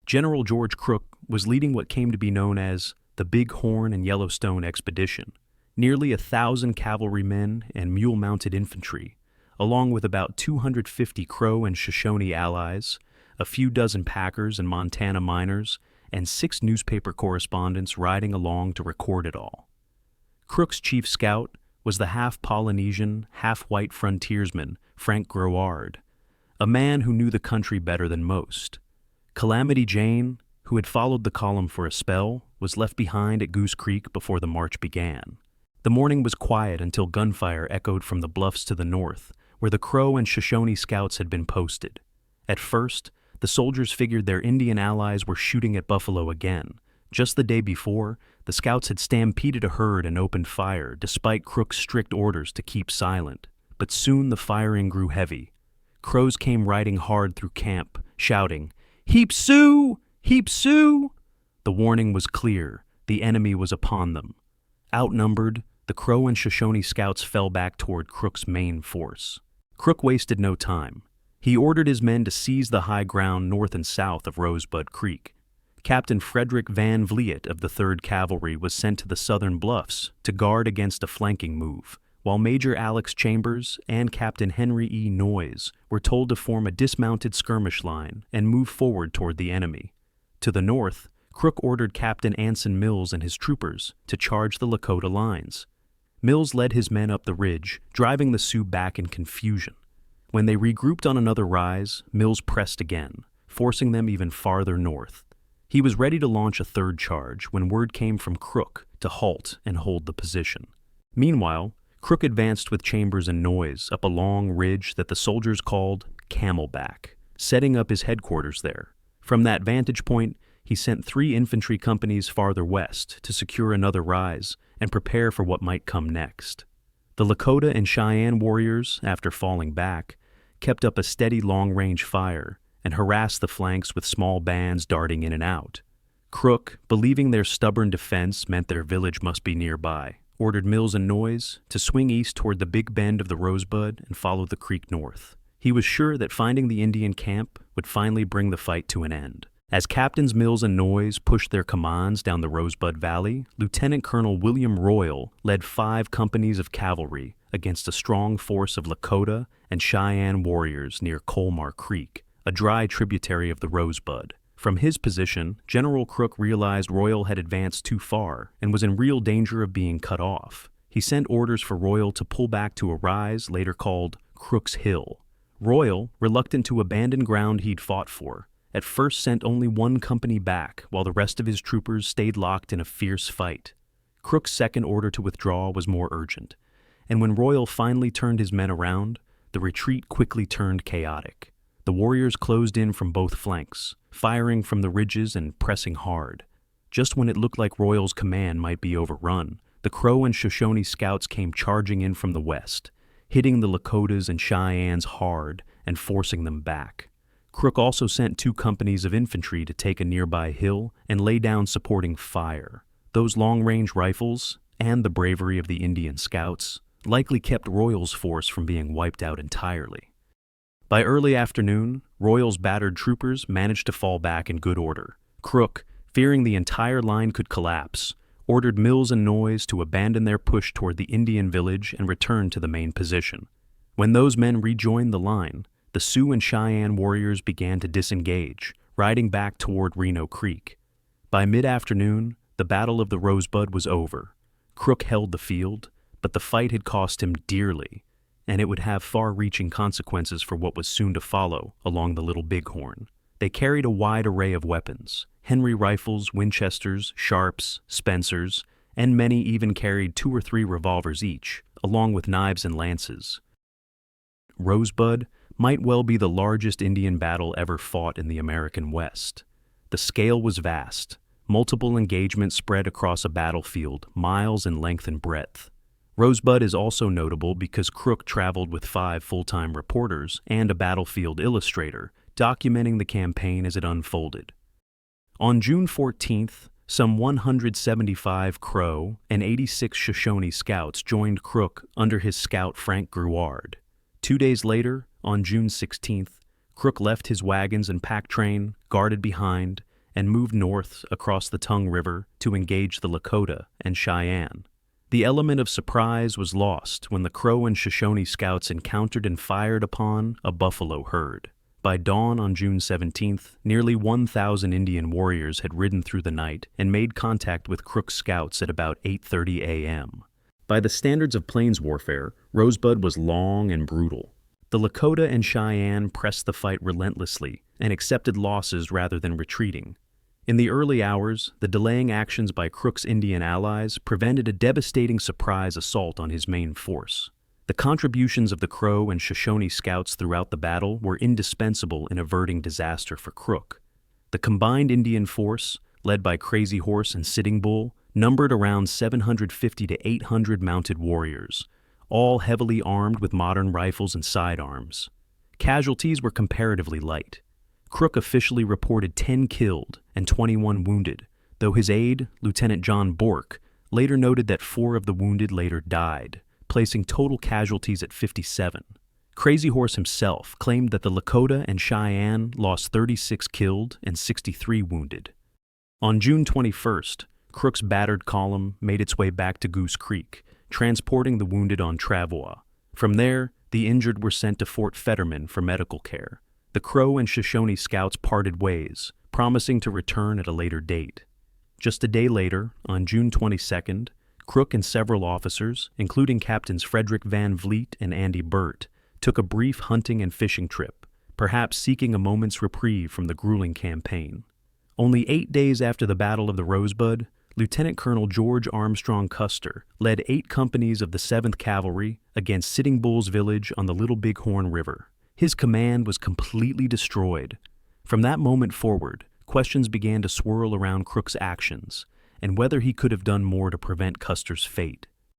General George Crook was leading what came to be known as the Bighorn and Yellowstone Expedition. Nearly 1,000 cavalrymen and mule-mounted infantry, along with about 250 Crow and Shoshone allies, a few dozen Packers and Montana miners, and 6 newspaper correspondents riding along to record it all. Crook's chief scout was the half-Polynesian, half-white frontiersman Frank Grouard, a man who knew the country better than most. Calamity Jane, who had followed the column for a spell, was left behind at Goose Creek before the march began. The morning was quiet until gunfire echoed from the bluffs to the north, where the Crow and Shoshone scouts had been posted. At first, the soldiers figured their Indian allies were shooting at buffalo again. Just the day before, the scouts had stampeded a herd and opened fire, despite Crook's strict orders to keep silent. But soon the firing grew heavy. Crows came riding hard through camp, shouting, "Heap Sioux! Heap Sioux!" The warning was clear. The enemy was upon them. Outnumbered, the Crow and Shoshone scouts fell back toward Crook's main force. Crook wasted no time. He ordered his men to seize the high ground north and south of Rosebud Creek. Captain Frederick Van Vliet of the 3rd Cavalry was sent to the southern bluffs to guard against a flanking move, while Major Alex Chambers and Captain Henry E. Noyes were told to form a dismounted skirmish line and move forward toward the enemy. To the north, Crook ordered Captain Anson Mills and his troopers to charge the Lakota lines. Mills led his men up the ridge, driving the Sioux back in confusion. When they regrouped on another rise, Mills pressed again, forcing them even farther north. He was ready to launch a third charge when word came from Crook to halt and hold the position. Meanwhile, Crook advanced with Chambers and Noyes up a long ridge that the soldiers called Camelback, setting up his headquarters there. From that vantage point, he sent 3 infantry companies farther west to secure another rise and prepare for what might come next. The Lakota and Cheyenne warriors, after falling back, kept up a steady long-range fire and harassed the flanks with small bands darting in and out. Crook, believing their stubborn defense meant their village must be nearby, ordered Mills and Noyes to swing east toward the big bend of the Rosebud and follow the creek north. He was sure that finding the Indian camp would finally bring the fight to an end. As Captains Mills and Noyes pushed their commands down the Rosebud Valley, Lieutenant Colonel William Royal led 5 companies of cavalry against a strong force of Lakota and Cheyenne warriors near Colmar Creek, a dry tributary of the Rosebud. From his position, General Crook realized Royal had advanced too far and was in real danger of being cut off. He sent orders for Royal to pull back to a rise later called Crook's Hill. Royal, reluctant to abandon ground he'd fought for, at first sent only 1 company back while the rest of his troopers stayed locked in a fierce fight. Crook's second order to withdraw was more urgent, and when Royal finally turned his men around, the retreat quickly turned chaotic. The warriors closed in from both flanks, firing from the ridges and pressing hard. Just when it looked like Royal's command might be overrun, the Crow and Shoshone scouts came charging in from the west, hitting the Lakotas and Cheyennes hard and forcing them back. Crook also sent 2 companies of infantry to take a nearby hill and lay down supporting fire. Those long-range rifles, and the bravery of the Indian scouts, likely kept Royal's force from being wiped out entirely. By early afternoon, Royal's battered troopers managed to fall back in good order. Crook, fearing the entire line could collapse, ordered Mills and Noyes to abandon their push toward the Indian village and return to the main position. When those men rejoined the line, the Sioux and Cheyenne warriors began to disengage, riding back toward Reno Creek. By mid-afternoon, the Battle of the Rosebud was over. Crook held the field, but the fight had cost him dearly, and it would have far-reaching consequences for what was soon to follow along the Little Bighorn. They carried a wide array of weapons: Henry rifles, Winchesters, Sharps, Spencers, and many even carried 2 or 3 revolvers each, along with knives and lances. Rosebud might well be the largest Indian battle ever fought in the American West. The scale was vast. Multiple engagements spread across a battlefield, miles in length and breadth. Rosebud is also notable because Crook traveled with 5 full-time reporters and a battlefield illustrator, documenting the campaign as it unfolded. On June 14th, some 175 Crow and 86 Shoshone scouts joined Crook under his scout Frank Grouard. 2 days later, on June 16th, Crook left his wagons and pack train, guarded behind, and moved north across the Tongue River to engage the Lakota and Cheyenne. The element of surprise was lost when the Crow and Shoshone scouts encountered and fired upon a buffalo herd. By dawn on June 17th, nearly 1,000 Indian warriors had ridden through the night and made contact with Crook's scouts at about 8:30 a.m. By the standards of plains warfare, Rosebud was long and brutal. The Lakota and Cheyenne pressed the fight relentlessly and accepted losses rather than retreating. In the early hours, the delaying actions by Crook's Indian allies prevented a devastating surprise assault on his main force. The contributions of the Crow and Shoshone scouts throughout the battle were indispensable in averting disaster for Crook. The combined Indian force, led by Crazy Horse and Sitting Bull, numbered around 750 to 800 mounted warriors, all heavily armed with modern rifles and sidearms. Casualties were comparatively light. Crook officially reported 10 killed and 21 wounded, though his aide, Lieutenant John Bourke, later noted that 4 of the wounded later died, placing total casualties at 57. Crazy Horse himself claimed that the Lakota and Cheyenne lost 36 killed and 63 wounded. On June 21st, Crook's battered column made its way back to Goose Creek, transporting the wounded on travois. From there, the injured were sent to Fort Fetterman for medical care. The Crow and Shoshone scouts parted ways, promising to return at a later date. Just a day later, on June 22nd, Crook and several officers, including Captains Frederick Van Vliet and Andy Burt, took a brief hunting and fishing trip, perhaps seeking a moment's reprieve from the grueling campaign. Only 8 days after the Battle of the Rosebud, Lieutenant Colonel George Armstrong Custer led 8 companies of the 7th Cavalry against Sitting Bull's village on the Little Bighorn River. His command was completely destroyed. From that moment forward, questions began to swirl around Crook's actions and whether he could have done more to prevent Custer's fate.